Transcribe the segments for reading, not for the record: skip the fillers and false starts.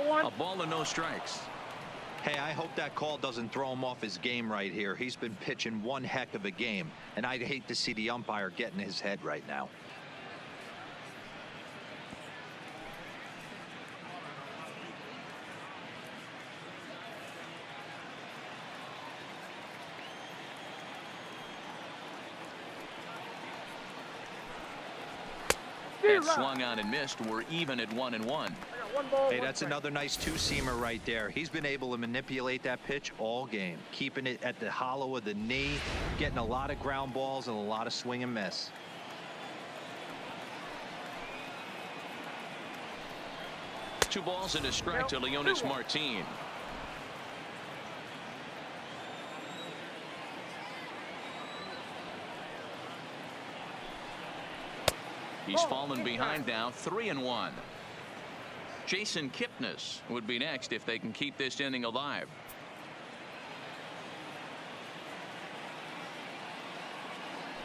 A ball and no strikes. Hey, I hope that call doesn't throw him off his game right here. He's been pitching one heck of a game, and I'd hate to see the umpire get in his head right now. That swung on and missed. We're even at 1-1. Hey, that's another nice two-seamer right there. He's been able to manipulate that pitch all game, keeping it at the hollow of the knee, getting a lot of ground balls and a lot of swing and miss. Two balls and a strike to Leonis Martin. He's fallen behind now, 3-1. Jason Kipnis would be next if they can keep this inning alive.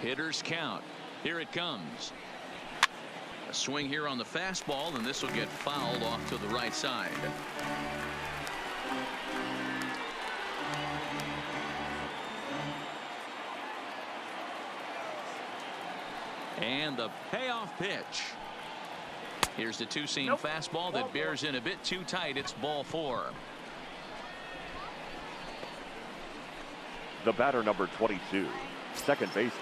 Hitters count. Here it comes. A swing here on the fastball, and this will get fouled off to the right side. And the payoff pitch. Here's the two-seam fastball that bears in a bit too tight. It's ball 4. The batter, number 22, second baseman.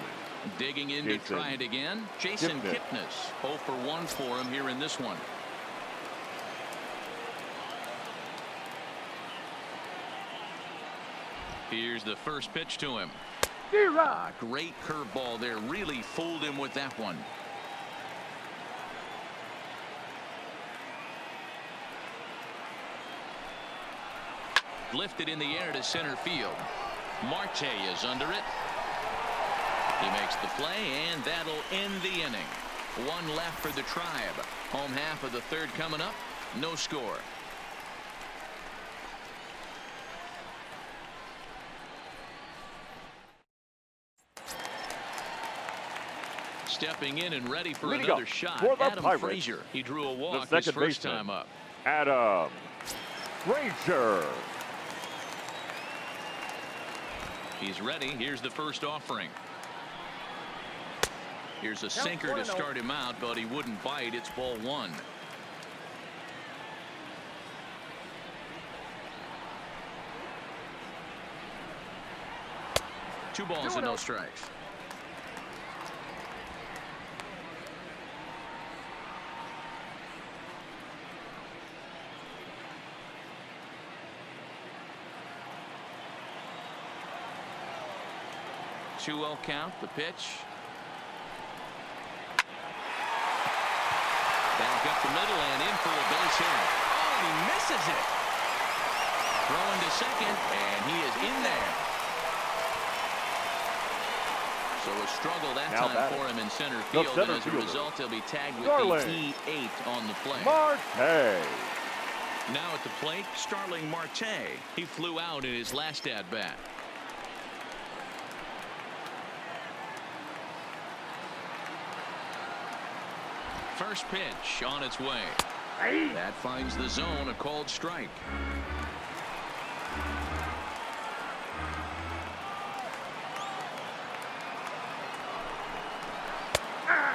Digging in to try it again. Jason Kipnis. 0 for 1 for him here in this one. Here's the first pitch to him. Great curveball there. Really fooled him with that one. Lifted in the air to center field. Marte is under it. He makes the play, and that'll end the inning. One left for the Tribe. Home half of the third coming up. No score. Stepping in and ready for another shot, Adam Frazier. He drew a walk his first time up. Adam Frazier. He's ready. Here's the first offering. Here's a sinker to start him out, but he wouldn't bite. It's ball 1. Two balls and no strikes. Two-0 count. The pitch. Back up the middle and in for a base hit. Oh, he misses it. Throwing to second, and he is in there. So a struggle that time for him in center field, and as a result, he'll be tagged with the T8 on the play. Marte. Now at the plate, Starling Marte. He flew out in his last at-bat. First pitch on its way. That finds the zone, a called strike.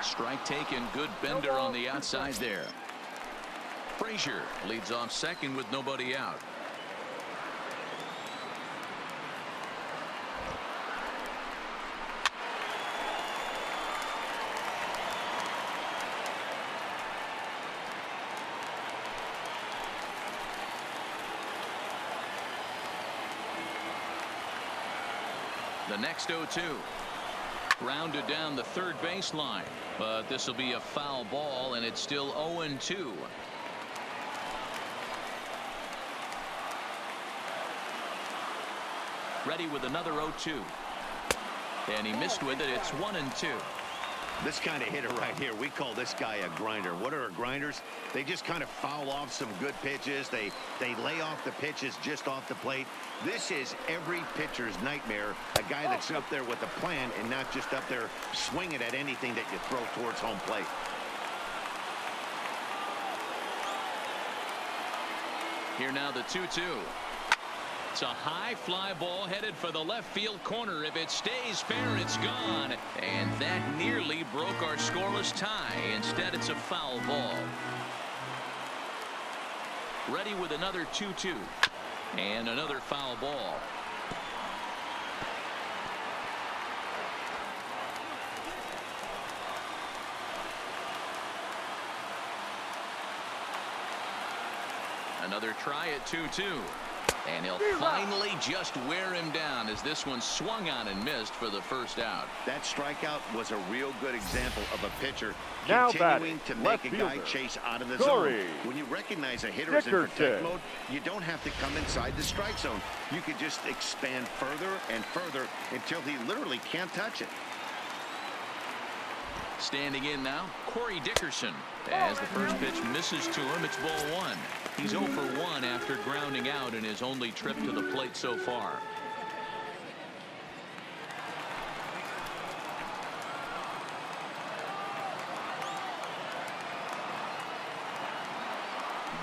Strike taken. Good bender on the outside there. Frazier leads off second with nobody out. The next 0-2. Grounded down the third baseline, but this will be a foul ball, and it's still 0-2. Ready with another 0-2. And he missed with it. It's 1-2. This kind of hitter right here, we call this guy a grinder. What are grinders? They just kind of foul off some good pitches. They lay off the pitches just off the plate. This is every pitcher's nightmare, a guy that's up there with a plan and not just up there swinging at anything that you throw towards home plate. Here now the 2-2. It's a high fly ball headed for the left field corner. If it stays fair, it's gone. And that nearly broke our scoreless tie. Instead, it's a foul ball. Ready with another 2-2. And another foul ball. Another try at 2-2. And he'll finally just wear him down as this one swung on and missed for the first out. That strikeout was a real good example of a pitcher Now continuing to make a batting, guy left chase out of the Corey. zone. When you recognize a hitter is in protect Dickerson. mode, you don't have to come inside the strike zone. You could just expand further and further until he literally can't touch it. Standing in now, Corey Dickerson. As the first pitch misses to him, it's ball one. He's 0 for 1 after grounding out in his only trip to the plate so far.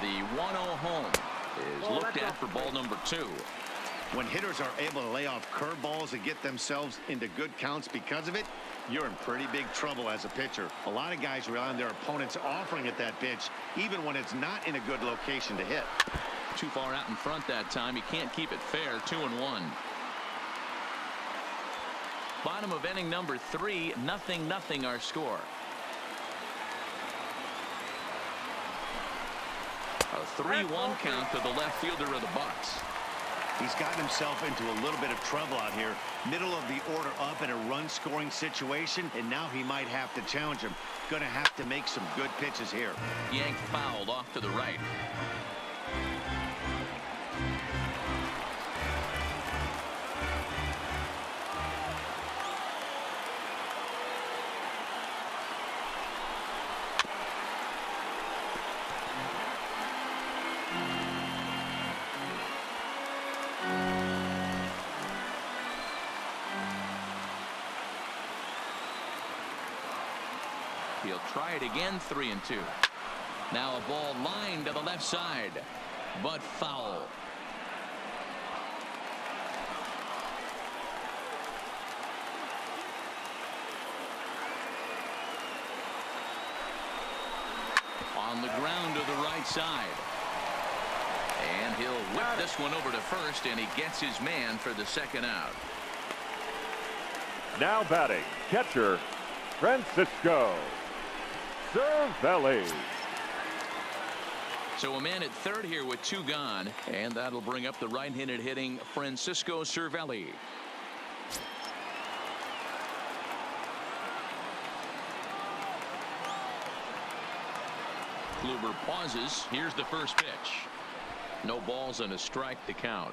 The 1-0 home is looked at for ball number 2. When hitters are able to lay off curveballs and get themselves into good counts because of it, you're in pretty big trouble as a pitcher. A lot of guys rely on their opponents offering at that pitch, even when it's not in a good location to hit. Too far out in front that time. He can't keep it fair. 2-1. Bottom of inning number 3. 0-0 our score. A 3-1 count to the left fielder of the Bucks. He's gotten himself into a little bit of trouble out here. Middle of the order up in a run-scoring situation, and now he might have to challenge him. Going to have to make some good pitches here. Yanked fouled off to the right. He'll try it again. 3-2. Now a ball lined to the left side, but foul. On the ground to the right side. And he'll whip this one over to first, and he gets his man for the second out. Now batting, catcher, Francisco Cervelli. So a man at third here with 2 gone, and that'll bring up the right-handed hitting Francisco Cervelli. Kluber pauses. Here's the first pitch. No balls and a strike to count.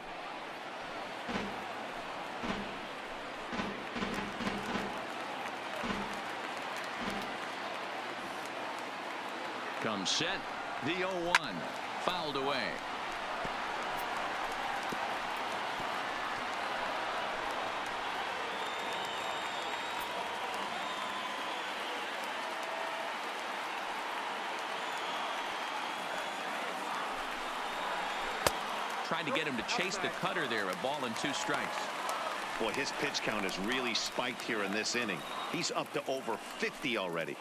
Comes set. The 0-1. Fouled away. Tried to get him to chase the cutter there. A ball and 2 strikes. Boy, his pitch count has really spiked here in this inning. He's up to over 50 already.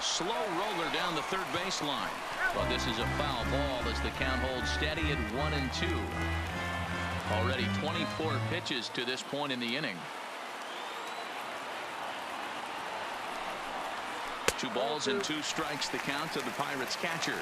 Slow roller down the third baseline. But this is a foul ball as the count holds steady at 1-2. Already 24 pitches to this point in the inning. 2 balls and 2 strikes the count to the Pirates catcher.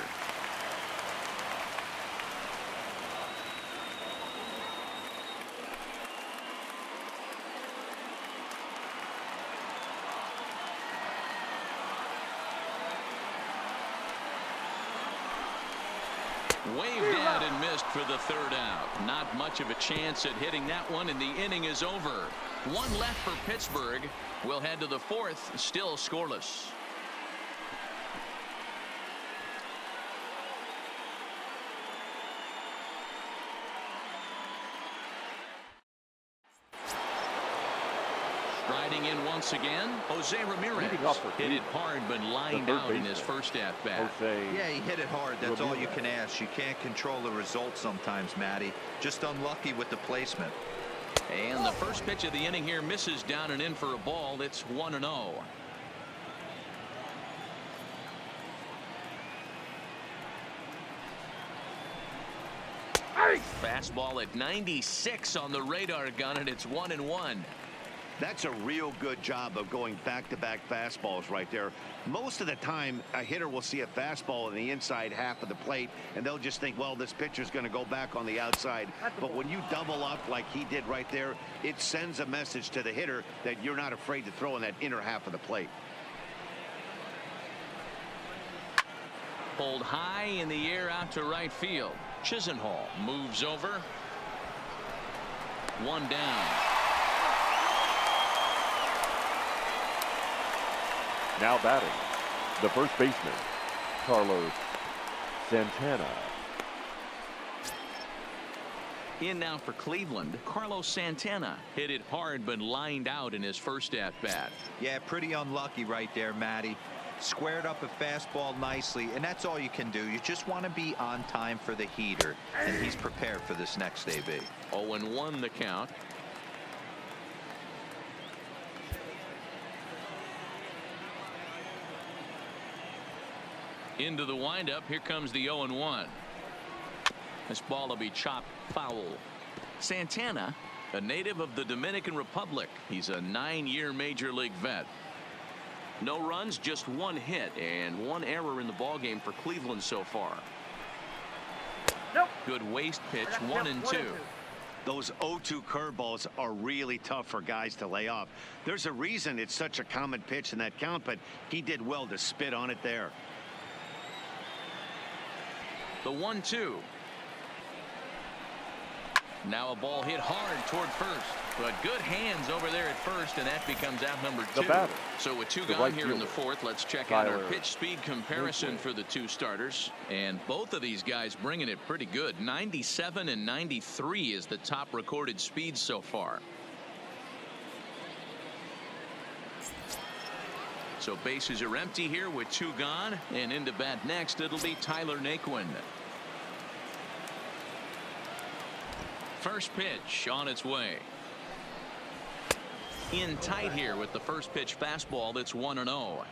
Waved out and missed for the third out. Not much of a chance at hitting that one, and the inning is over. 1 left for Pittsburgh. We'll head to the 4th, still scoreless. Riding in once again, Jose Ramirez. Leading off for Hit it hard, but lined out in his first at-bat. Yeah, he hit it hard. That's all you can ask. You can't control the result sometimes, Matty. Just unlucky with the placement. And the first pitch of the inning here misses down and in for a ball. It's 1-0. Fastball at 96 on the radar gun, and it's 1-1. That's a real good job of going back-to-back fastballs right there. Most of the time, a hitter will see a fastball in the inside half of the plate, and they'll just think, well, this pitcher's going to go back on the outside. But when you double up like he did right there, it sends a message to the hitter that you're not afraid to throw in that inner half of the plate. Pulled high in the air out to right field. Chisenhall moves over. One down. Now batting, the first baseman, Carlos Santana. In now for Cleveland, Carlos Santana. Hit it hard, but lined out in his first at-bat. Yeah, pretty unlucky right there, Matty. Squared up a fastball nicely, and that's all you can do. You just want to be on time for the heater, and he's prepared for this next AB. 0-1 the count. Into the windup. Here comes the 0-1. This ball will be chopped foul. Santana, a native of the Dominican Republic. He's a 9-year major league vet. No runs, just one hit, and one error in the ballgame for Cleveland so far. Good waist pitch, 1-2. Those 0-2 curveballs are really tough for guys to lay off. There's a reason it's such a common pitch in that count, but he did well to spit on it there. The 1-2. Now a ball hit hard toward first, but good hands over there at first, and that becomes out number 2. So with 2 gone here in the fourth, let's check out our pitch speed comparison for the 2 starters. And both of these guys bringing it pretty good. 97 and 93 is the top recorded speed so far. So bases are empty here with 2 gone, and into bat next it'll be Tyler Naquin. First pitch on its way. In tight here with the first pitch fastball. That's 1-0.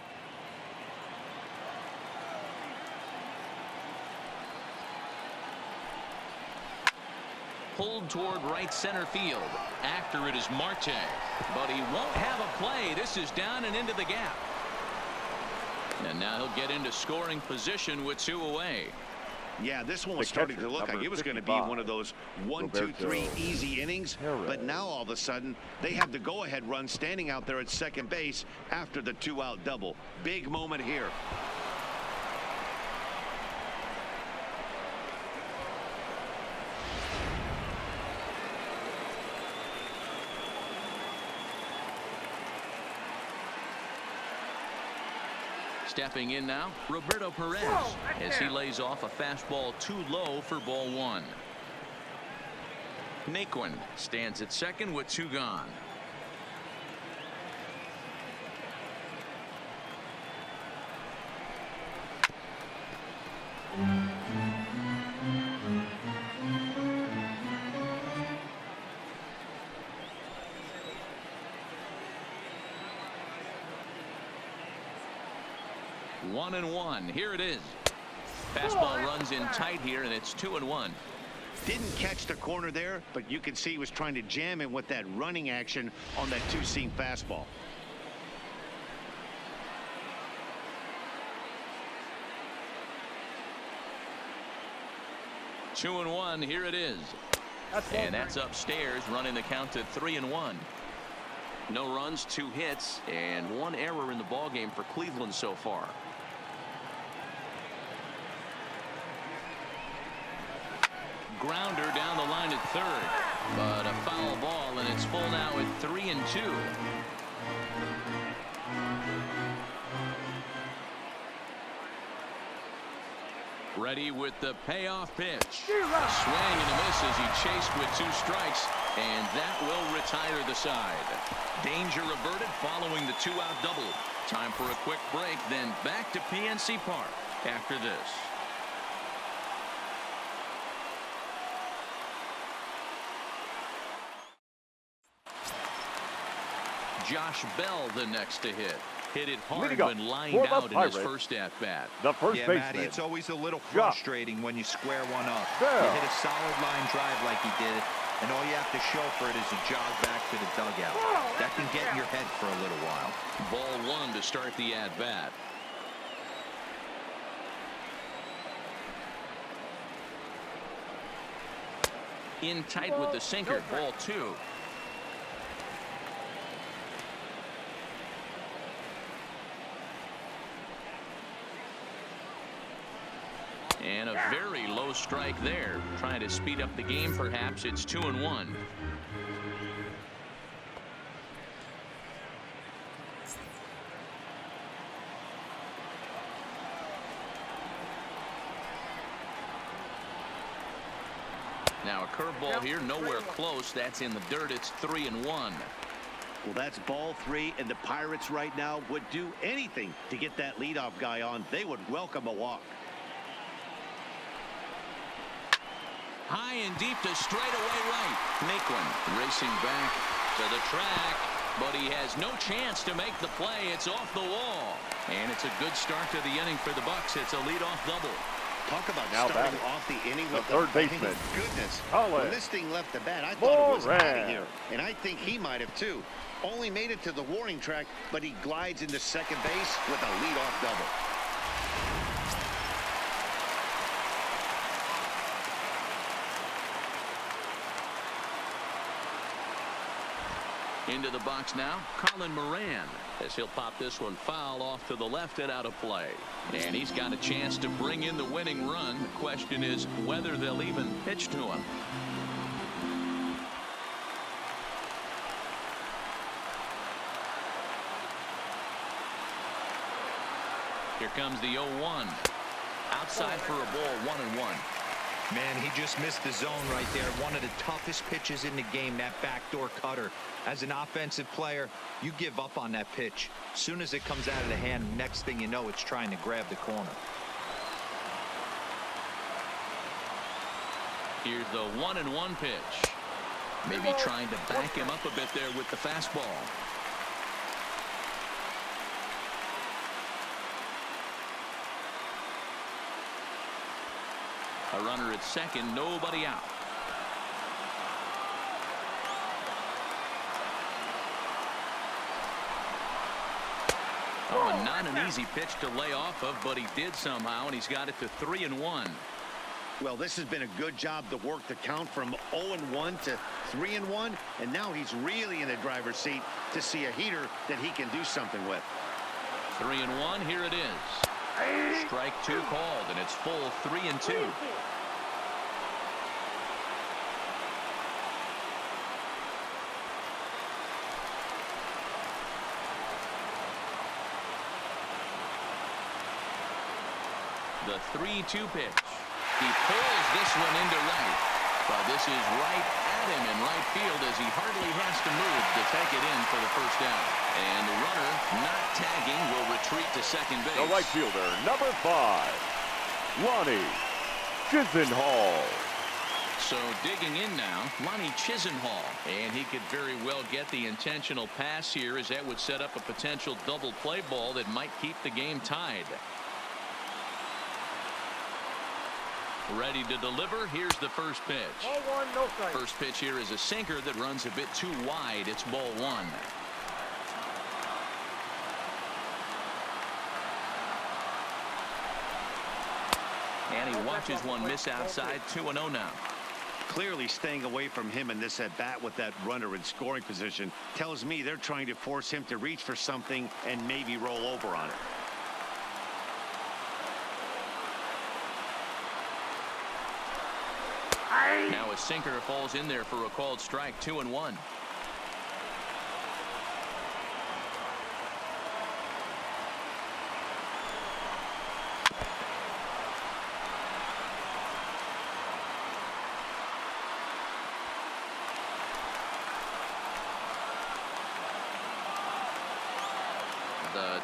Pulled toward right center field. After it is Marte, but he won't have a play. This is down and into the gap. And now he'll get into scoring position with 2 away. Yeah, this one was starting to look like it was going to be one of those 1, 2, 3 easy innings. But now all of a sudden they have the go-ahead run standing out there at second base after the 2-out double. Big moment here. Stepping in now, Roberto Perez, as he lays off a fastball too low for ball 1. Naquin stands at second with 2 gone. One and one. Here it is. Fastball runs in tight here, and it's 2-1. Didn't catch the corner there, but you can see he was trying to jam him with that running action on that 2-seam fastball. Two and one. Here it is. And that's upstairs, running the count to 3-1. No runs, 2 hits, and 1 error in the ballgame for Cleveland so far. Grounder down the line at third, but a foul ball, and it's full now at 3-2. Ready with the payoff pitch. A swing and a miss as he chased with 2 strikes, and that will retire the side. Danger averted following the 2-out double. Time for a quick break, then back to PNC Park after this. Josh Bell the next to hit. Hit it hard when lined out in his first at-bat. The first baseman. Matty, it's always a little Josh frustrating when you square one up. Bell. You hit a solid line drive like he did, and all you have to show for it is a jog back to the dugout. That can get in your head for a little while. Ball 1 to start the at-bat. In tight with the sinker. Ball 2. And a very low strike there. Trying to speed up the game, perhaps. It's 2-1. Now a curveball here, nowhere close. That's in the dirt. It's 3-1. Well, that's ball 3, and the Pirates right now would do anything to get that leadoff guy on. They would welcome a walk. High and deep to straightaway right. Naquin racing back to the track, but he has no chance to make the play. It's off the wall, and it's a good start to the inning for the Bucks. It's a leadoff double. Talk about Now starting batting. off the inning The with third bang. baseman. Goodness, Colin. when this thing left the bat, I thought it was out of Moran. here, and I think he might have too. Only made it to the warning track, but he glides into second base with a leadoff double. Into the box now, Colin Moran, as he'll pop this one foul off to the left and out of play. And he's got a chance to bring in the winning run. The question is whether they'll even pitch to him. Here comes the 0-1. Outside for a ball, 1-1. Man, he just missed the zone right there. One of the toughest pitches in the game, that backdoor cutter. As an offensive player, you give up on that pitch. As soon as it comes out of the hand, next thing you know, it's trying to grab the corner. Here's the 1-1 pitch. Maybe trying to back him up a bit there with the fastball. A runner at second, nobody out. Oh, and not an easy pitch to lay off of, but he did somehow, and he's got it to 3-1. Well, this has been a good job to work the count from 0-1 to 3-1, and now he's really in the driver's seat to see a heater that he can do something with. 3-1, here it is. Strike 2 called, and it's full 3-2. The 3-2 pitch. He pulls this one into right. But this is right at him in right field as he hardly has to move to take it in for the first down. And the runner, not tagging, will retreat to second base. The right fielder, number 5, Lonnie Chisenhall. So digging in now, Lonnie Chisenhall. And he could very well get the intentional pass here, as that would set up a potential double play ball that might keep the game tied. Ready to deliver. Here's the first pitch. Ball 1, no strike. First pitch here is a sinker that runs a bit too wide. It's ball 1. And he watches one miss outside. 2-0 now. Clearly staying away from him in this at-bat with that runner in scoring position tells me they're trying to force him to reach for something and maybe roll over on it. Now a sinker falls in there for a called strike. 2-1.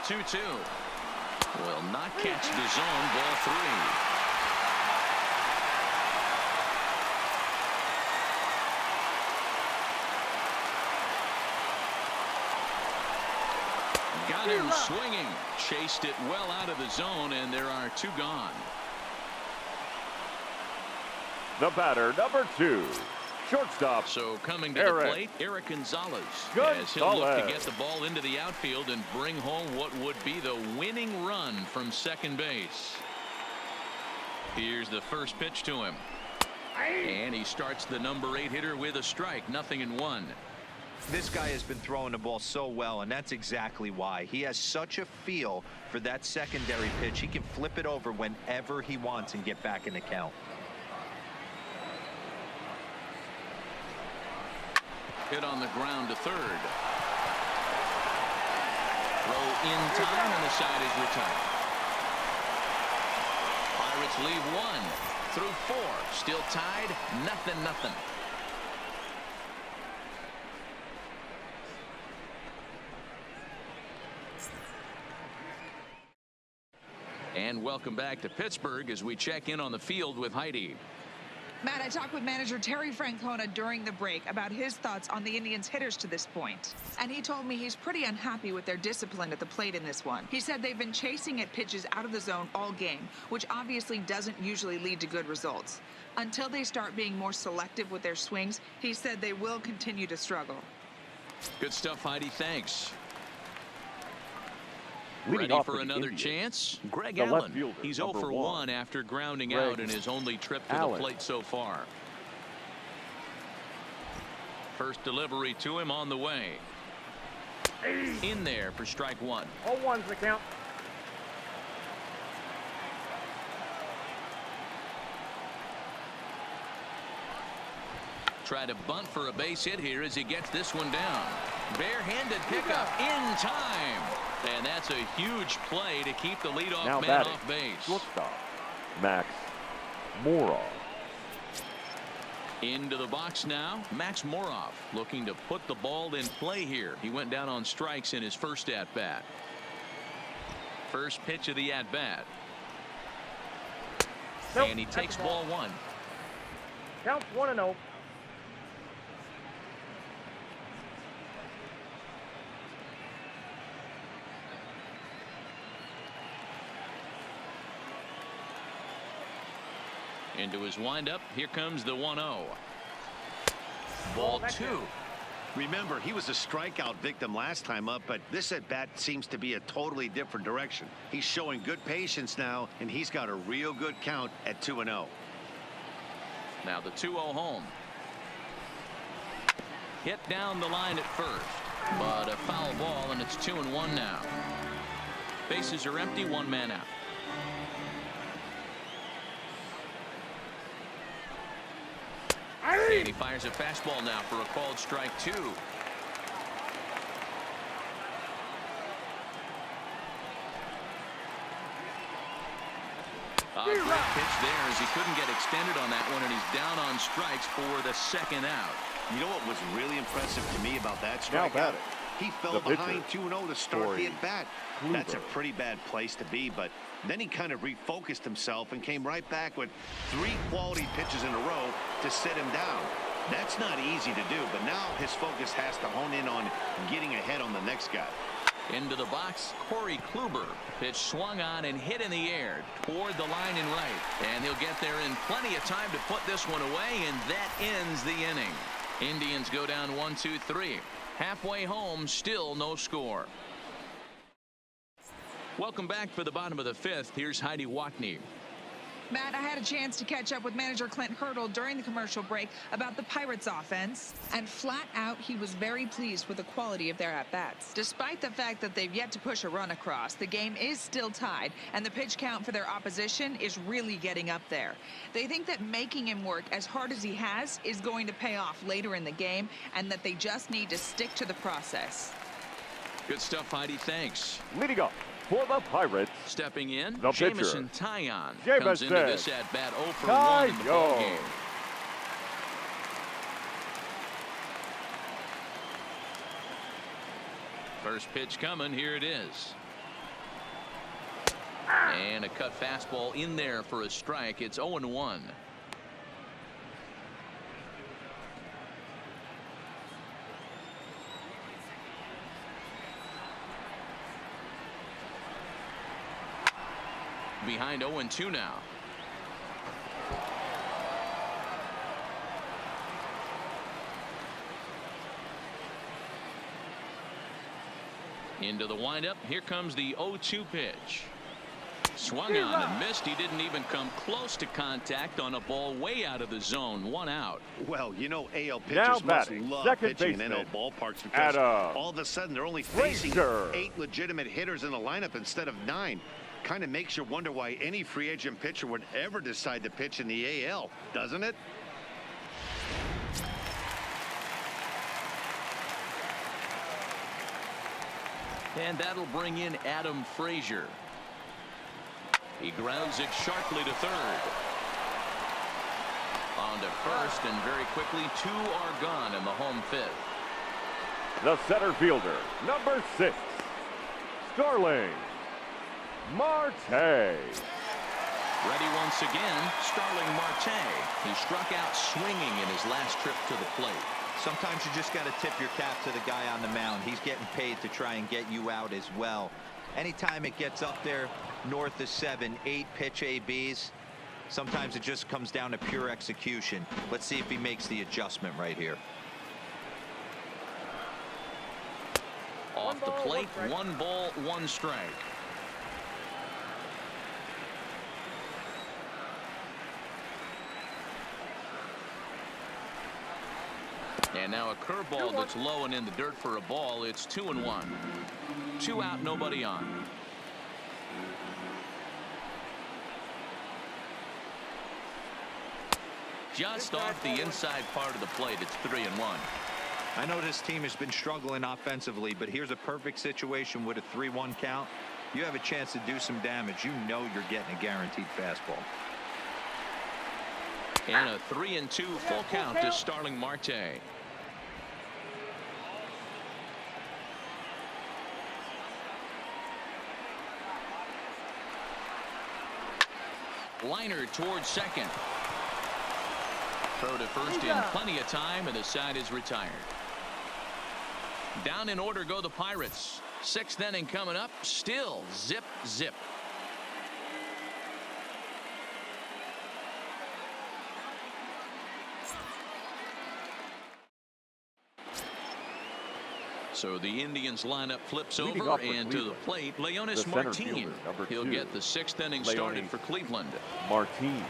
2-2. Will not catch the zone. Ball 3. Got him swinging. Chased it well out of the zone, and there are 2 gone. The batter, number 2, shortstop. So coming to the plate, Eric Gonzalez, as he'll look to get the ball into the outfield and bring home what would be the winning run from second base. Here's the first pitch to him. And he starts the number 8 hitter with a strike. 0-1. This guy has been throwing the ball so well, and that's exactly why. He has such a feel for that secondary pitch. He can flip it over whenever he wants and get back in the count. Hit on the ground to third. Throw in time, and the side is retired. Pirates leave 1 through 4. Still tied, 0-0. And welcome back to Pittsburgh as we check in on the field with Heidi. Matt, I talked with manager Terry Francona during the break about his thoughts on the Indians' hitters to this point. And he told me he's pretty unhappy with their discipline at the plate in this one. He said they've been chasing at pitches out of the zone all game, which obviously doesn't usually lead to good results. Until they start being more selective with their swings, he said they will continue to struggle. Good stuff, Heidi. Thanks. Leading Ready for another chance? Greg Allen. He's 0 for 1 after grounding out in his only trip to the plate so far. First delivery to him on the way. In there for strike 1. 0-1's the count. Try to bunt for a base hit here as he gets this one down. Barehanded pickup in time. And that's a huge play to keep the leadoff man off base. Shortstop, Max Moroff. Into the box now, Max Moroff looking to put the ball in play here. He went down on strikes in his first at-bat. First pitch of the at-bat. Nope, and he takes ball 1. Counts 1-0. Into his windup. Here comes the 1-0. Ball 2. Remember, he was a strikeout victim last time up, but this at-bat seems to be a totally different direction. He's showing good patience now, and he's got a real good count at 2-0. Now the 2-0 home. Hit down the line at first, but a foul ball, and it's 2-1 now. Bases are empty, 1 man out. And he fires a fastball now for a called strike 2. A great pitch there as he couldn't get extended on that one, and he's down on strikes for the second out. You know what was really impressive to me about that strikeout? He fell behind 2-0 to start the at-bat. That's a pretty bad place to be, but then he kind of refocused himself and came right back with 3 quality pitches in a row to set him down. That's not easy to do, but now his focus has to hone in on getting ahead on the next guy. Into the box, Corey Kluber. Pitch swung on and hit in the air toward the line and right. And he'll get there in plenty of time to put this one away, and that ends the inning. Indians go down 1-2-3. Halfway home, still no score. Welcome back for the bottom of the 5th. Here's Heidi Watney. Matt, I had a chance to catch up with manager Clint Hurdle during the commercial break about the Pirates offense, and flat out he was very pleased with the quality of their at-bats. Despite the fact that they've yet to push a run across, the game is still tied, and the pitch count for their opposition is really getting up there. They think that making him work as hard as he has is going to pay off later in the game, and that they just need to stick to the process. Good stuff, Heidi. Thanks. Leading up for the Pirates, stepping in, the Jamison pitcher, Taillon Jamison comes into this at-bat 0 for 1 in the ball game. First pitch coming. Here it is. And a cut fastball in there for a strike. It's 0-1. Behind 0-2 now. Into the windup. Here comes the 0-2 pitch. Swung on and missed. He didn't even come close to contact on a ball way out of the zone. 1 out. Well, you know, AL Now pitchers must batting, love second pitching in baseman, NL ballparks because Adam all of a sudden th're only facing Frazier. 8 legitimate hitters in the lineup instead of 9. Kind of makes you wonder why any free agent pitcher would ever decide to pitch in the AL, doesn't it? And that'll bring in Adam Frazier. He grounds it sharply to third. On to first, and very quickly 2 are gone in the home 5th. The center fielder, number 6, Starling Marte. Ready once again, Starling Marte. He struck out swinging in his last trip to the plate. Sometimes you just got to tip your cap to the guy on the mound. He's getting paid to try and get you out as well. Anytime it gets up there north of 7, 8 pitch ABs, sometimes it just comes down to pure execution. Let's see if he makes the adjustment right here. Off the plate, 1 ball, 1 strike. And now a curveball that's low and in the dirt for a ball. It's 2-1. 2 out, nobody on. Just off the inside part of the plate. It's 3-1. I know this team has been struggling offensively, but here's a perfect situation with a 3-1 count. You have a chance to do some damage. You know you're getting a guaranteed fastball. And a 3-2 full count to Starling Marte. Liner towards second. Throw to first in plenty of time, and the side is retired. Down in order go the Pirates. 6th inning coming up. Still zip, zip. So the Indians lineup flips Leading over, off for and to the Cleveland, plate, Leonis the center Martin. fielder, number He'll 2, get the 6th inning started Leonis for Cleveland. Martin.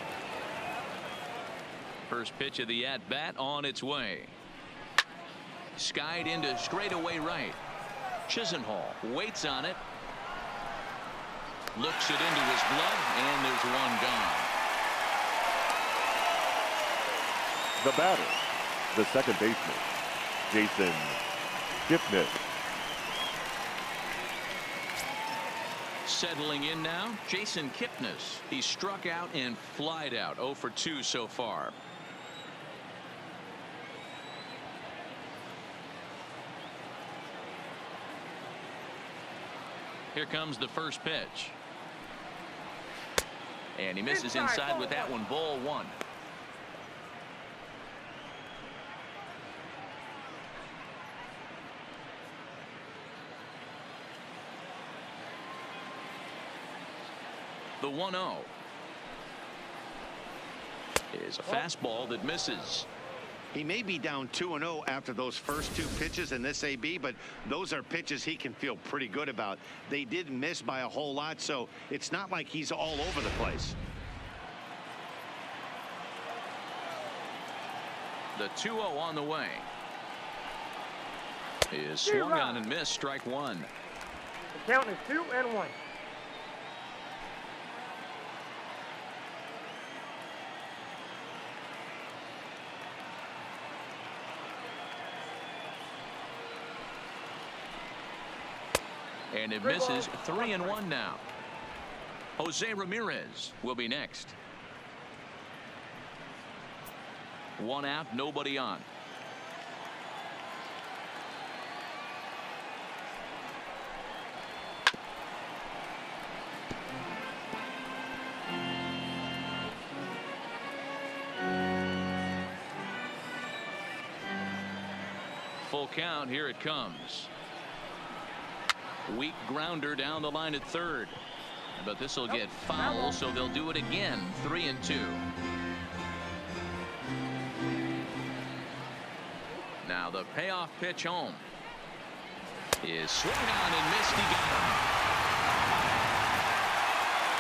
First pitch of the at-bat on its way. Skied into straightaway right. Chisenhall waits on it. Looks it into his glove, and there's 1 gone. The batter, the second baseman, Jason Kipnis. Settling in now, Jason Kipnis. He struck out and flied out. 0 for 2 so far. Here comes the first pitch. And he misses inside with that one. Ball 1. The 1-0 is a fastball that misses. He may be down 2-0 after those first 2 pitches in this AB, but those are pitches he can feel pretty good about. They did miss by a whole lot, so it's not like he's all over the place. The 2-0 on the way. Is swung on and missed. Strike 1. The count is 2-1. And it misses. 3-1 now. Jose Ramirez will be next. 1 out, nobody on. full count. Here it comes. Weak grounder down the line at third. But this will get foul, so they'll do it again. 3-2. Now the payoff pitch home is swung on and missed. He got him.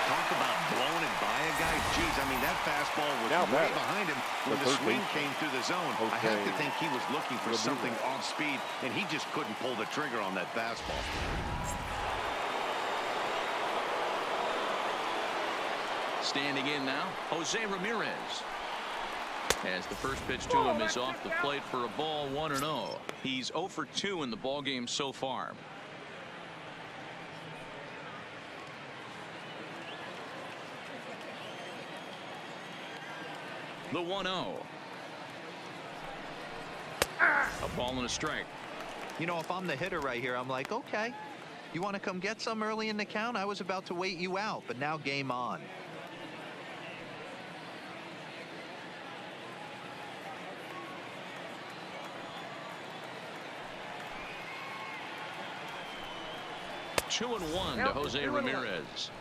Talk about blowing it by a guy. Jeez, I mean, that fastball was way behind him when the swing came through the zone. I have to think he was looking for something off speed, and he just couldn't pull the trigger on that fastball. Standing in now, Jose Ramirez. As the first pitch to him is off the plate for a ball, 1-0. He's 0 for 2 in the ballgame so far. The 1-0. A ball and a strike. You know, if I'm the hitter right here, I'm like, okay, you want to come get some early in the count? I was about to wait you out, but now game on. Two and one to Jose Ramirez.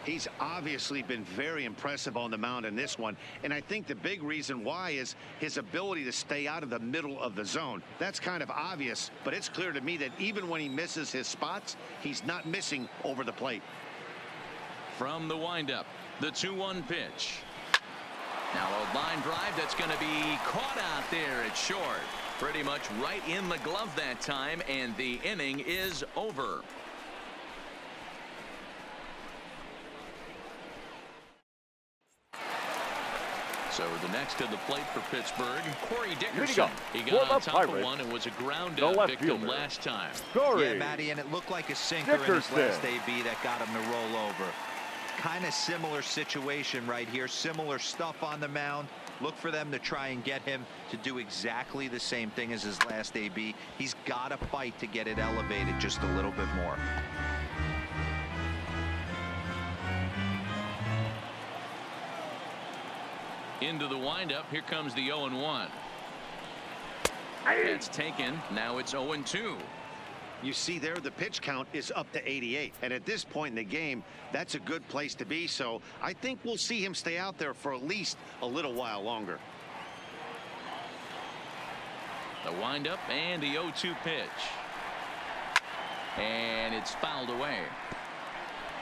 He's obviously been very impressive on the mound in this one, and I think the big reason why is his ability to stay out of the middle of the zone. That's kind of obvious, but it's clear to me that even when he misses his spots, he's not missing over the plate. From the windup, the 2-1 pitch. Now a line drive that's going to be caught out there at short. Pretty much right in the glove that time, and the inning is over. So the next to the plate for Pittsburgh, Corey Dickerson. He got on top of one and was a ground out victim last time. Yeah, Matty, and it looked like a sinker in his last AB that got him to roll over. Kind of similar situation right here. Similar stuff on the mound. Look for them to try and get him to do exactly the same thing as his last AB. He's got to fight to get it elevated just a little bit more. Into the windup. Here comes the 0-1. That's taken. Now it's 0-2. You see there, the pitch count is up to 88. And at this point in the game, that's a good place to be. So I think we'll see him stay out there for at least a little while longer. The windup and the 0-2 pitch. And it's fouled away.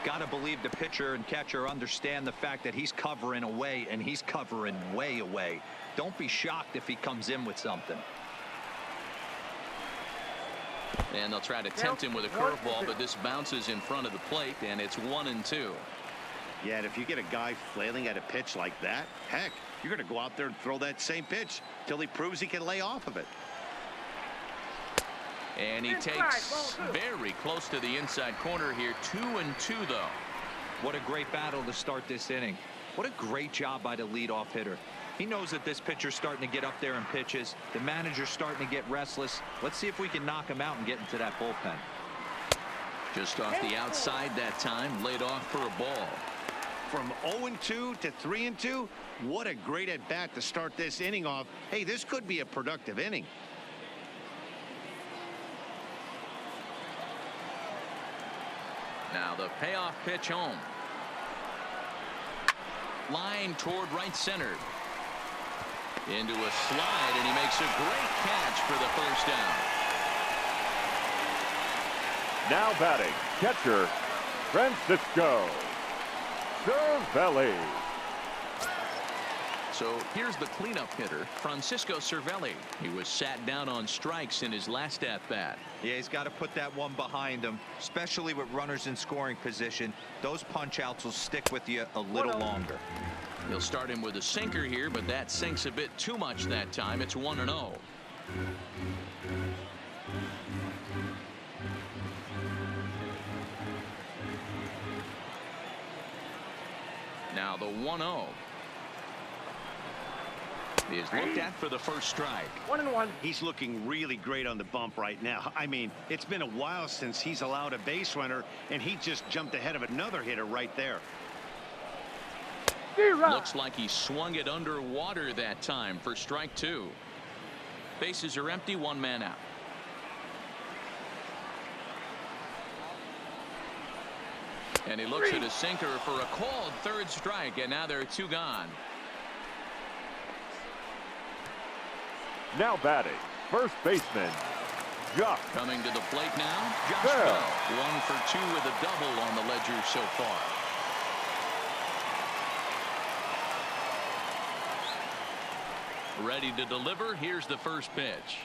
Got to believe the pitcher and catcher understand the fact that he's covering away, and he's covering way away. Don't be shocked if he comes in with something. And they'll try to tempt him with a curveball, but this bounces in front of the plate, and it's 1-2. Yeah, and if you get a guy flailing at a pitch like that, heck, you're going to go out there and throw that same pitch till he proves he can lay off of it. And he takes very close to the inside corner here. 2-2 though. What a great battle to start this inning. What a great job by the leadoff hitter. He knows that this pitcher's starting to get up there in pitches. The manager's starting to get restless. Let's see if we can knock him out and get into that bullpen. Just off the outside that time, laid off for a ball. From 0-2 to 3-2, what a great at bat to start this inning off. Hey, this could be a productive inning. Now the payoff pitch home. Line toward right center. Into a slide, and he makes a great catch for the first down. Now batting, catcher, Francisco Cervelli. So here's the cleanup hitter, Francisco Cervelli. He was sat down on strikes in his last at-bat. Yeah, he's got to put that one behind him, especially with runners in scoring position. Those punch-outs will stick with you a little longer. He'll start him with a sinker here, but that sinks a bit too much that time. It's 1-0. Now the 1-0 is looked at for the first strike. 1-1. He's looking really great on the bump right now. I mean, it's been a while since he's allowed a base runner, and he just jumped ahead of another hitter right there. Looks like he swung it underwater that time for strike two. Bases are empty, one man out. And he looks at a sinker for a called third strike, and now there are 2 gone. Now batting, first baseman, Josh. Coming to the plate now, Josh Bell. Bell. 1 for 2 with a double on the ledger so far. Ready to deliver. Here's the first pitch.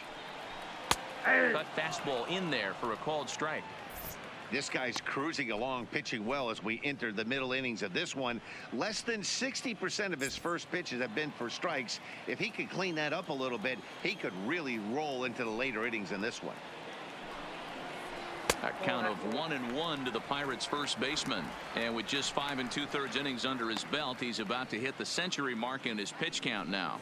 Cut fastball in there for a called strike. This guy's cruising along, pitching well as we enter the middle innings of this one. Less than 60% of his first pitches have been for strikes. If he could clean that up a little bit, he could really roll into the later innings in this one. A count of 1-1 to the Pirates' first baseman. And with just 5 2/3 innings under his belt, he's about to hit the century mark in his pitch count now.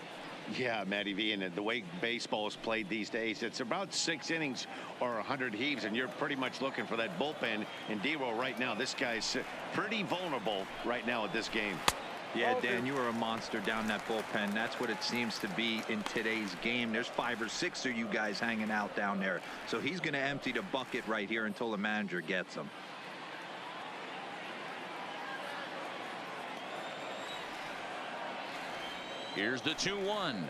Yeah, Matty V, and the way baseball is played these days, it's about 6 innings or 100 heaves, and you're pretty much looking for that bullpen. And D-Roll right now, this guy's pretty vulnerable right now at this game. Yeah, Dan, you are a monster down that bullpen. That's what it seems to be in today's game. There's 5 or 6 of you guys hanging out down there. So he's going to empty the bucket right here until the manager gets him. Here's the 2-1.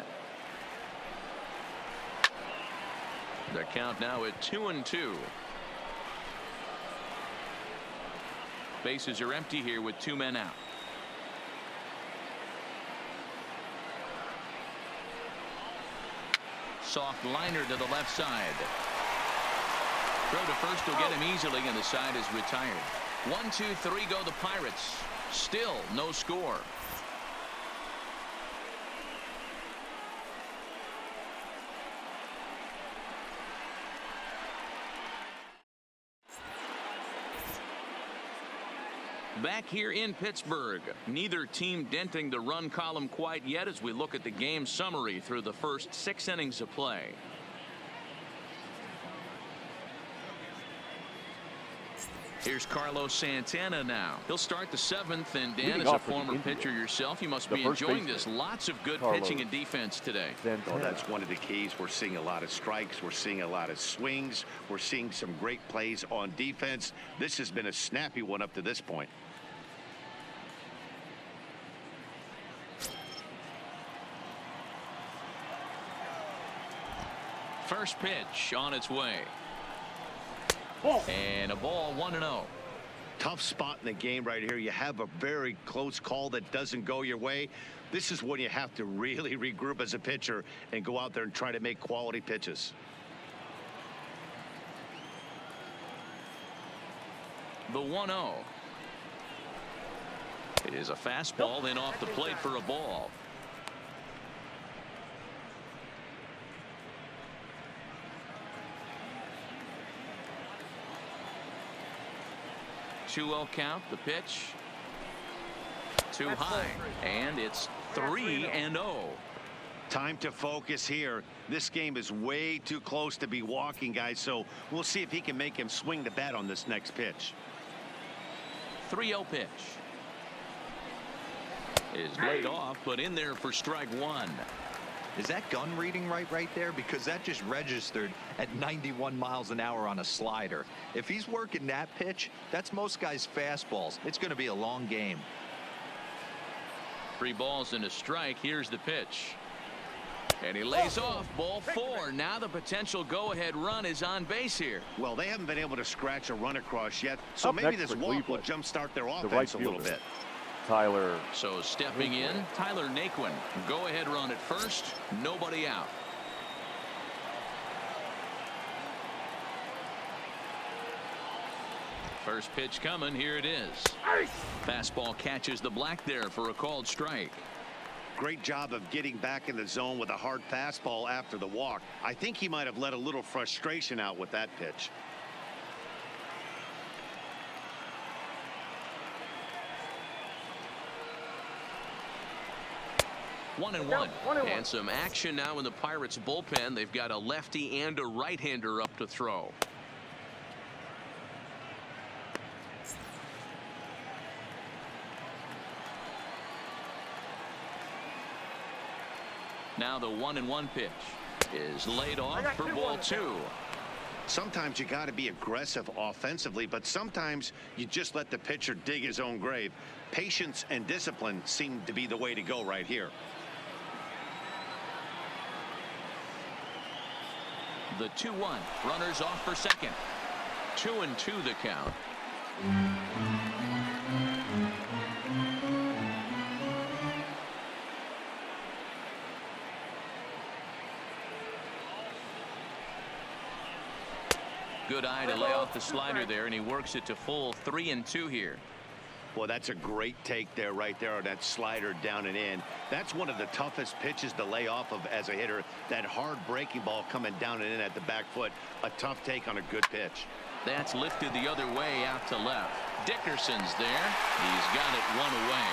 The count now at 2-2. Bases are empty here with 2 men out. Soft liner to the left side. Throw to first will get him easily, and the side is retired. 1, 2, 3 go the Pirates. Still no score. Back here in Pittsburgh, neither team denting the run column quite yet as we look at the game summary through the first 6 innings of play. Here's Carlos Santana now. He'll start the 7th, and Dan, as a former pitcher yourself, you must be enjoying this. Lots of good pitching and defense today. Oh, that's one of the keys. We're seeing a lot of strikes. We're seeing a lot of swings. We're seeing some great plays on defense. This has been a snappy one up to this point. First pitch on its way. And a ball, 1-0. Tough spot in the game right here. You have a very close call that doesn't go your way. This is when you have to really regroup as a pitcher and go out there and try to make quality pitches. The 1-0. It is a fastball in off the plate for a ball. Two-0 count. The pitch too high, and it's 3-0. Time to focus here. This game is way too close to be walking, guys, so we'll see if he can make him swing the bat on this next pitch. 3-0 pitch is laid off, but in there for strike 1. Is that gun reading right there? Because that just registered at 91 miles an hour on a slider. If he's working that pitch, that's most guys' fastballs. It's going to be a long game. 3 balls and a strike. Here's the pitch. And he lays off. Ball 4. Now the potential go-ahead run is on base here. Well, they haven't been able to scratch a run across yet, so Up maybe next this for walk will Cleveland, jumpstart their offense right a little fielder, bit. Tyler. So stepping in, Tyler Naquin. Go-ahead run at first. Nobody out. First pitch coming. Here it is. Fastball catches the black there for a called strike. Great job of getting back in the zone with a hard fastball after the walk. I think he might have let a little frustration out with that pitch. One and one. And some action now in the Pirates bullpen. They've got a lefty and a right-hander up to throw. Now the 1-1 pitch is laid off for ball 2. Sometimes you got to be aggressive offensively, but sometimes you just let the pitcher dig his own grave. Patience and discipline seem to be the way to go right here. The 2-1. Runners off for second. 2-2 the count. Good eye to lay off the slider there, and he works it to full 3-2 here. Well, that's a great take there, right there, on that slider down and in. That's one of the toughest pitches to lay off of as a hitter. That hard breaking ball coming down and in at the back foot. A tough take on a good pitch. That's lifted the other way out to left. Dickerson's there. He's got it one away.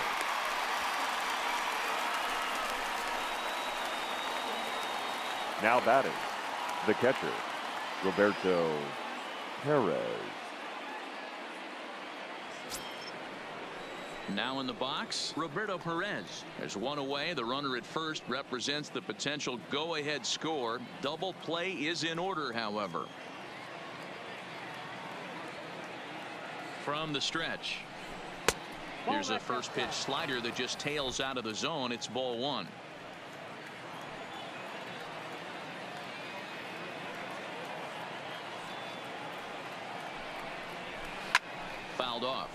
Now batting, the catcher, Roberto Perez. Now in the box, Roberto Perez. There's one away. The runner at first represents the potential go-ahead score. Double play is in order, however. From the stretch. Here's a first pitch slider that just tails out of the zone. It's ball one. Fouled off.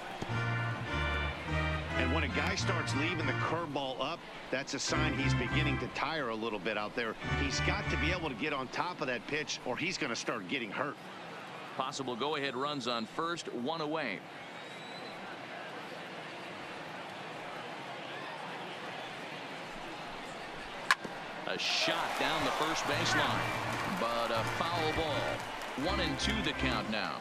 And when a guy starts leaving the curveball up, that's a sign he's beginning to tire a little bit out there. He's got to be able to get on top of that pitch, or he's going to start getting hurt. Possible go-ahead runs on first, one away. A shot down the first baseline, but a foul ball. 1-2 the count now.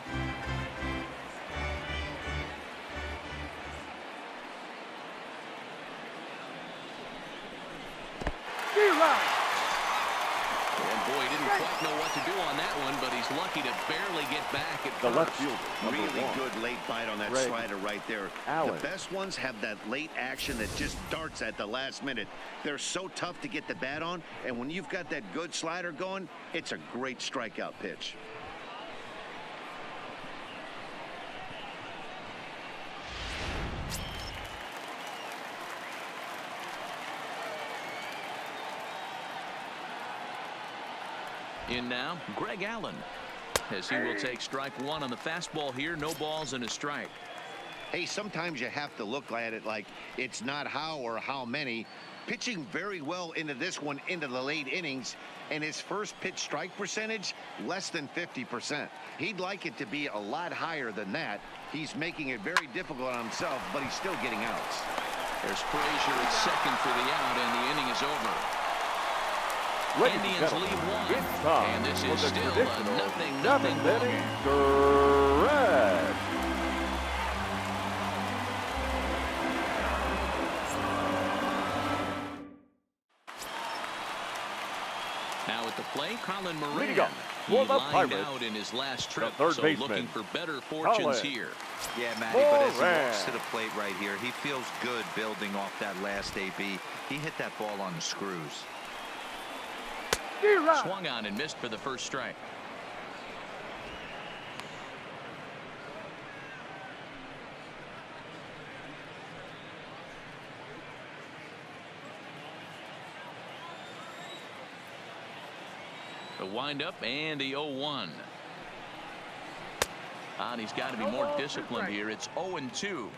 And boy, he didn't quite know what to do on that one, but he's lucky to barely get back at The first. left fielder, Really #1. good late bite on that Greg slider right there. Allen. The best ones have that late action that just darts at the last minute. They're so tough to get the bat on, and when you've got that good slider going, it's a great strikeout pitch. In now, Greg Allen, as he will take strike one on the fastball here. No balls and a strike. Hey, sometimes you have to look at it like it's not how or how many. Pitching very well into this one, into the late innings, and his first pitch strike percentage, less than 50%. He'd like it to be a lot higher than that. He's making it very difficult on himself, but he's still getting outs. There's Frazier at second for the out, and the inning is over. Ladies and Indians gentlemen, lead one, it's time and this for is the still a traditional 0-0 seventh ball inning game. stretch. Now at the plate, Colin Leading Moran. up He for the lined Pirates, out in his last trip, third so baseman, looking for better fortunes Colin here. Yeah, Matty, but as he Moran. walks to the plate right here, he feels good building off that last AB. He hit that ball on the screws. Swung on and missed for the first strike. The windup and the 0-1. And he's got to be more disciplined here. It's 0-2.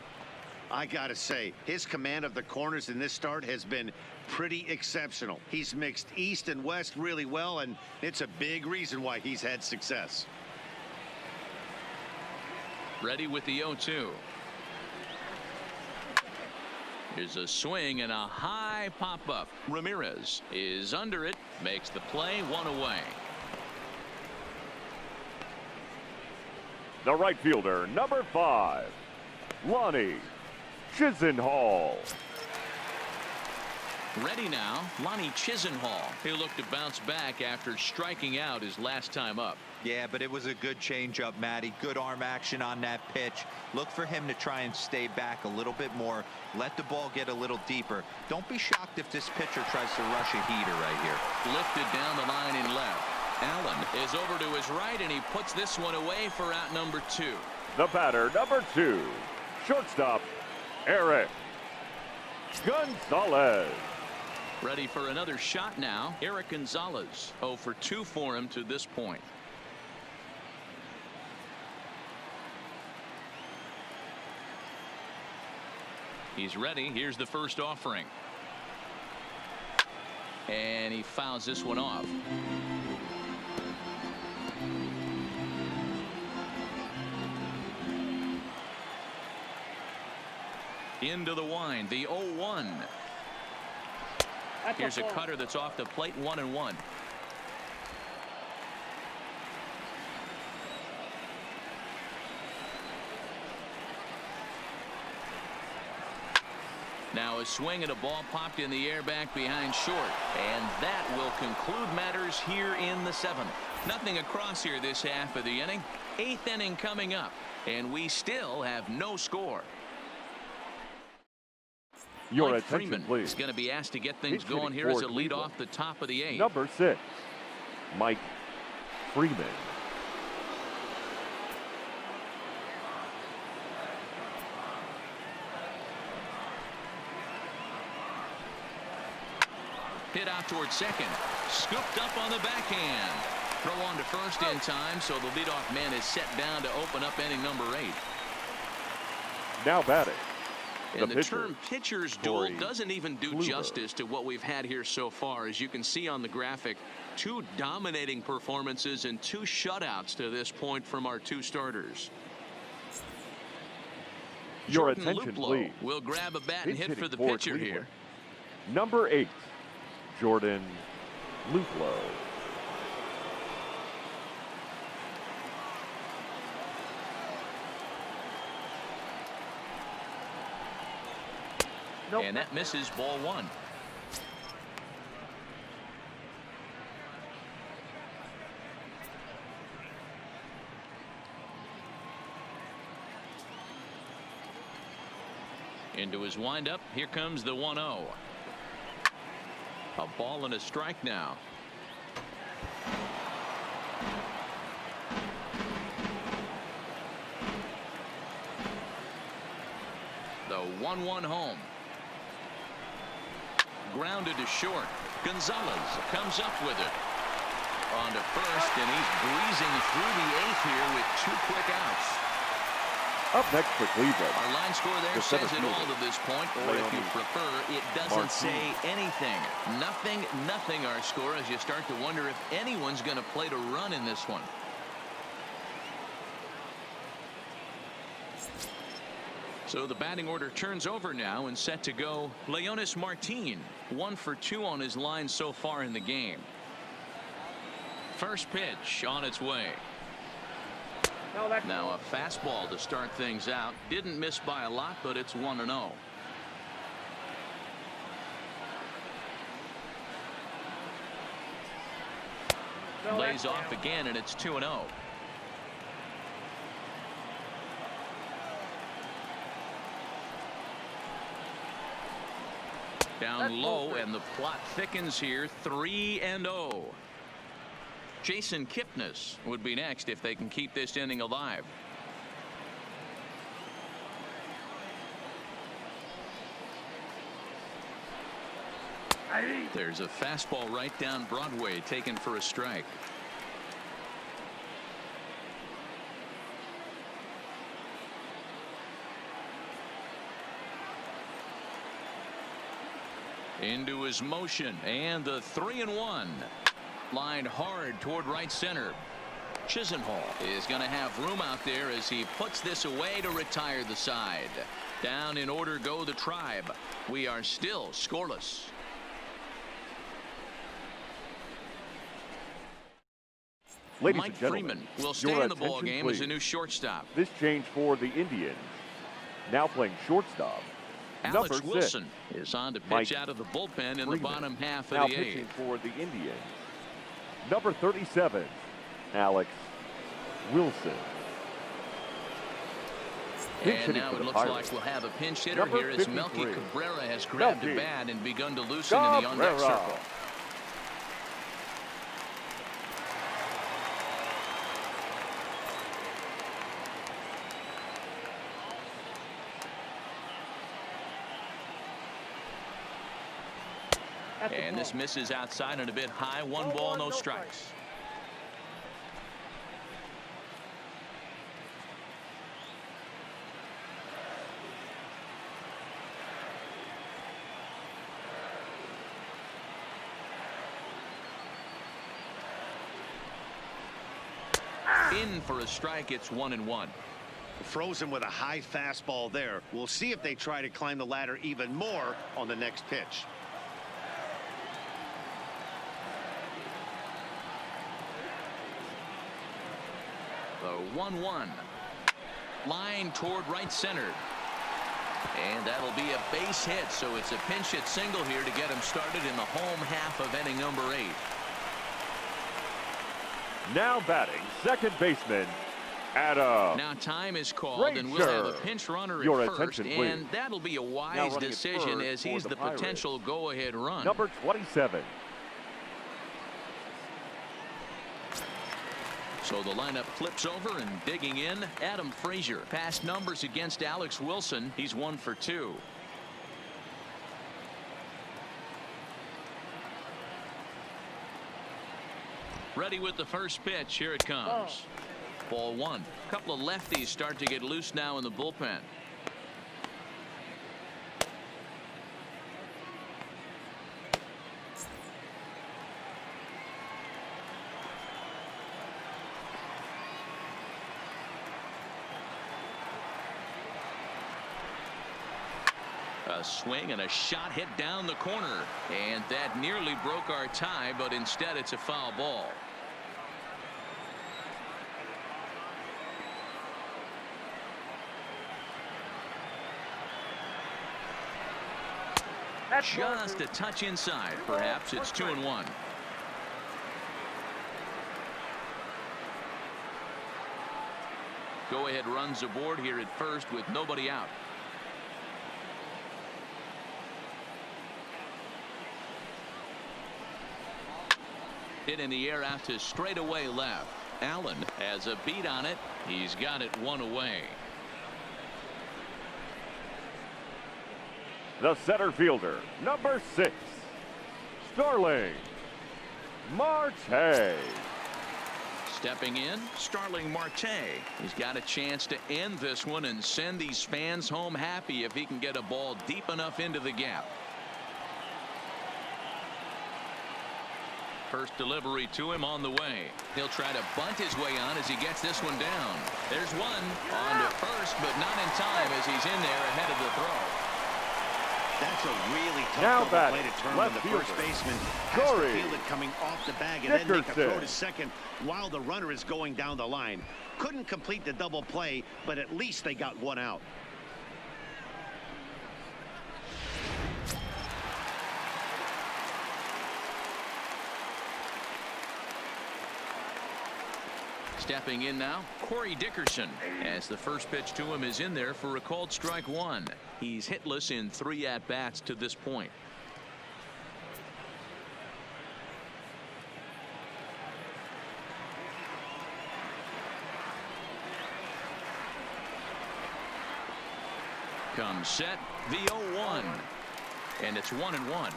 I gotta say, his command of the corners in this start has been pretty exceptional. He's mixed east and west really well, and it's a big reason why he's had success. Ready with the 0-2. Here's a swing and a high pop-up. Ramirez is under it, makes the play, one away. The right fielder, number 5, Lonnie Chisenhall. Ready now, Lonnie Chisenhall. He'll look to bounce back after striking out his last time up. Yeah, but it was a good changeup, Matty. Good arm action on that pitch. Look for him to try and stay back a little bit more. Let the ball get a little deeper. Don't be shocked if this pitcher tries to rush a heater right here. Lifted down the line in left. Allen is over to his right, and he puts this one away for out number 2. The batter, number 2, shortstop, Eric Gonzalez. Ready for another shot now. Eric Gonzalez, 0 for 2 for him to this point. He's ready. Here's the first offering. And he fouls this one off. Into the wind, the 0-1. Here's a cutter that's off the plate, 1-1. Now a swing and a ball popped in the air back behind short. And that will conclude matters here in the 7th. Nothing across here this half of the inning. 8th inning coming up. And we still have no score. Your Mike attention, Freeman please. is going to be asked to get things He's hitting going here as a for lead Cleveland. off the top of the 8th. Number 6, Mike Freeman. Hit out towards second. Scooped up on the backhand. Throw on to first in time, so the leadoff man is set down to open up inning number 8. Now batting. And the pitcher, term pitcher's duel Corey doesn't even do Kluber. justice to what we've had here so far. As you can see on the graphic, 2 dominating performances and 2 shutouts to this point from our 2 starters. Your Jordan attention, Luplow please. will grab a bat and Pinch hit for hitting the for pitcher Cleveland. here. Number 8, Jordan Luplow. Nope. And that misses, ball 1. Into his windup. Here comes the 1-0. A ball and a strike now. The 1-1 home. Grounded to short. Gonzalez comes up with it. On to first, and he's breezing through the 8th here with 2 quick outs. Up next for Cleveland. Our line score there The says center it all fielder, to this point, or if you Leone prefer, it doesn't Martinez. say anything. Nothing our score, as you start to wonder if anyone's going to play to run in this one. So the batting order turns over now and set to go. Leonis Martin, 1 for 2 on his line so far in the game. First pitch on its way. Now a fastball to start things out. Didn't miss by a lot, but it's 1-0. Lays off again, and it's 2-0. Down low, and the plot thickens here. 3-0. Jason Kipnis would be next if they can keep this inning alive. There's a fastball right down Broadway, taken for a strike. Into his motion, and the 3-1. Lined hard toward right center. Chisenhall is going to have room out there as he puts this away to retire the side. Down in order go the Tribe. We are still scoreless. Ladies Mike and gentlemen, Freeman will stay your in the ball attention, game as a please. new shortstop. This change for the Indians. Now playing shortstop. Alex Number 6, Wilson is on to pitch Mike out of the bullpen in the Freeman. bottom half Now of the pitching 8th. for the Indians. Number 37, Alex Wilson. Pinch And hitting now for it the looks Pirates. like we'll have a pinch hitter Number here as 53. Melky Cabrera has grabbed a Melky bat and begun to loosen in the on-deck Cabrera. circle. And this misses outside and a bit high. 1 ball, no strikes. In for a strike. It's 1-1. Frozen with a high fastball there. We'll see if they try to climb the ladder even more on the next pitch. The 1-1. Line toward right center. And that'll be a base hit, so it's a pinch hit single here to get him started in the home half of inning number 8. Now batting, second baseman, Adam. Now time is called, and we'll have a pinch runner Your at first, attention, please. and that'll be a wise decision as he's the potential go-ahead run. Number 27. So the lineup flips over, and digging in, Adam Frazier. Past numbers against Alex Wilson, he's 1 for 2. Ready with the first pitch. Here it comes. Ball 1. A couple of lefties start to get loose now in the bullpen. A swing and a shot hit down the corner, and that nearly broke our tie, but instead it's a foul ball. Just a touch inside. Perhaps it's 2-1. Go ahead runs aboard here at first with nobody out. Hit in the air out to straightaway left. Allen has a beat on it. He's got it 1 away. The center fielder, number 6, Starling Marte. Stepping in, Starling Marte. He's got a chance to end this one and send these fans home happy if he can get a ball deep enough into the gap. First delivery to him on the way. He'll try to bunt his way on as he gets this one down. There's one on to first, but not in time as he's in there ahead of the throw. That's a really Now tough batting, play to turn left when the fielder, first baseman has to Corey field it coming off the bag and then make a Dickerson. throw to second while the runner is going down the line. Couldn't complete the double play, but at least they got 1 out. Stepping in now, Corey Dickerson, as the first pitch to him is in there for a called strike 1. He's hitless in 3 at-bats to this point. Comes set, the 0-1, and it's 1-1.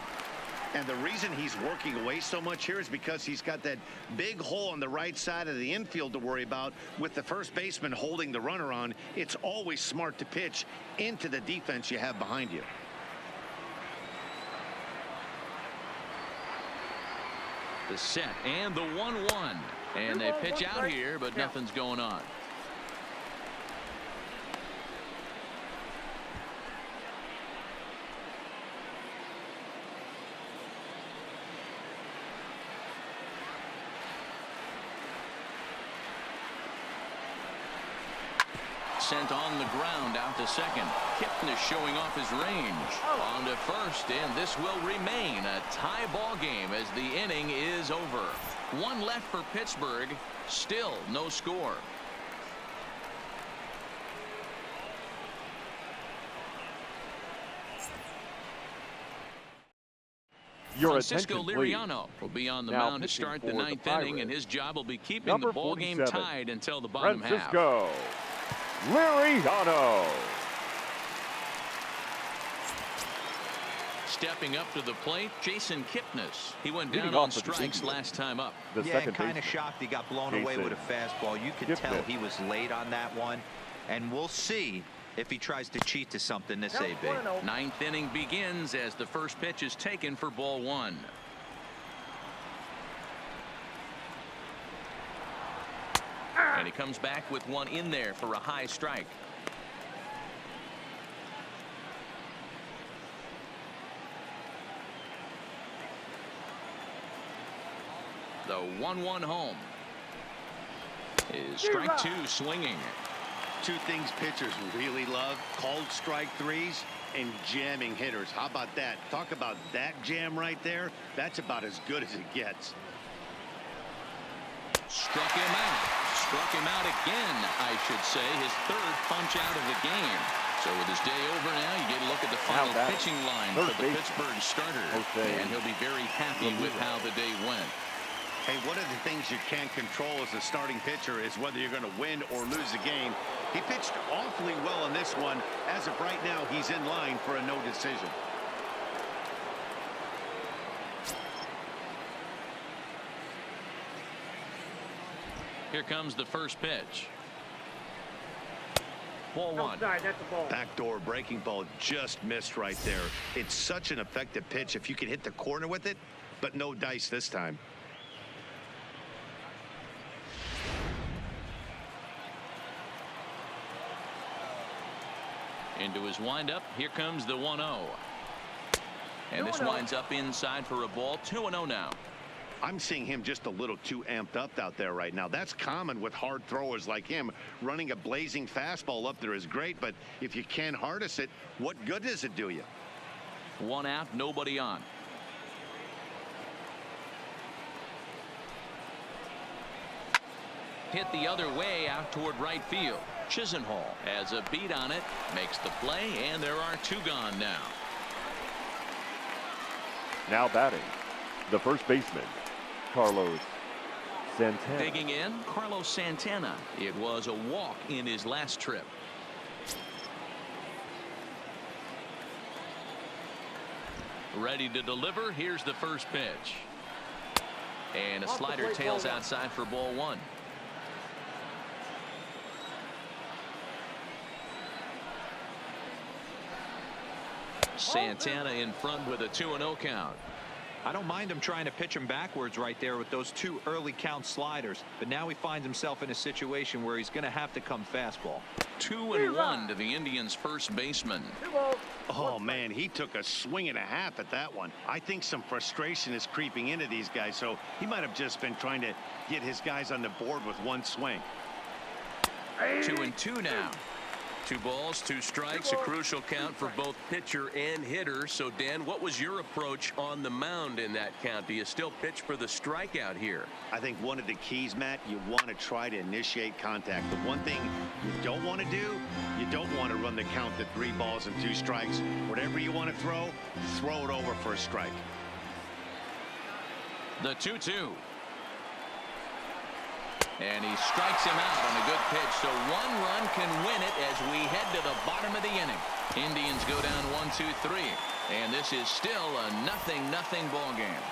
And the reason he's working away so much here is because he's got that big hole on the right side of the infield to worry about with the first baseman holding the runner on. It's always smart to pitch into the defense you have behind you. The set and the 1-1, and they pitch out here, but nothing's going on. Sent on the ground out to second. Kipton is showing off his range. On to first, and this will remain a tie ball game as the inning is over. 1 left for Pittsburgh. Still no score. Your Francisco attention, please. Liriano will be on the Now mound to pitching start the for 9th the inning, and Pirates, his job will be keeping number the ball game 47, tied until the bottom half. Francisco Liriano. stepping up to the plate, Jason Kipnis. He went Leading down off on for the strikes Indians, last time up. the Yeah, second kind of baseman. shocked he got blown away with a fastball. You could tell he was late on that one. And we'll see if he tries to cheat to something this AB. Ninth inning begins as the first pitch is taken for ball one. And he comes back with one in there for a high strike. The 1-1 home is strike two swinging. Two things pitchers really love: called strike threes and jamming hitters. How about that? Talk about that jam right there. That's about as good as it gets. Struck him out. Struck him out again, I should say. His third punch out of the game. So with his day over now, you get a look at the final pitching line for the Pittsburgh starter. And he'll be very happy with how the day went. Hey, one of the things you can't control as a starting pitcher is whether you're going to win or lose the game. He pitched awfully well in this one. As of right now, he's in line for a no decision. Here comes the first pitch. Ball one. Backdoor breaking ball just missed right there. It's such an effective pitch if you can hit the corner with it, but no dice this time. Into his windup. Here comes the 1-0. And this winds up inside for a ball. 2-0 now. I'm seeing him just a little too amped up out there right now. That's common with hard throwers like him. Running a blazing fastball up there is great, but if you can't harness it, what good does it do you? One out, nobody on. Hit the other way out toward right field. Chisenhall has a beat on it, makes the play, and there are two gone now. Now batting, the first baseman, Carlos Santana. Digging in, Carlos Santana. It was a walk in his last trip. Ready to deliver. Here's the first pitch. And a slider tails outside for ball one. Santana in front with a 2-0 count. I don't mind him trying to pitch him backwards right there with those two early count sliders, but now he finds himself in a situation where he's going to have to come fastball. 2-1 to the Indians' first baseman. Oh man, he took a swing and a half at that one. I think some frustration is creeping into these guys, so he might have just been trying to get his guys on the board with one swing. 2-2 now. 2 balls, 2 strikes, a crucial count for both pitcher and hitter. So, Dan, what was your approach on the mound in that count? Do you still pitch for the strikeout here? I think one of the keys, Matt, you want to try to initiate contact. The one thing you don't want to do, you don't want to run the count to 3 balls and 2 strikes. Whatever you want to throw it over for a strike. The 2-2. And he strikes him out on a good pitch, so 1 run can win it as we head to the bottom of the inning. Indians go down 1-2-3, and this is still a 0-0 ball game.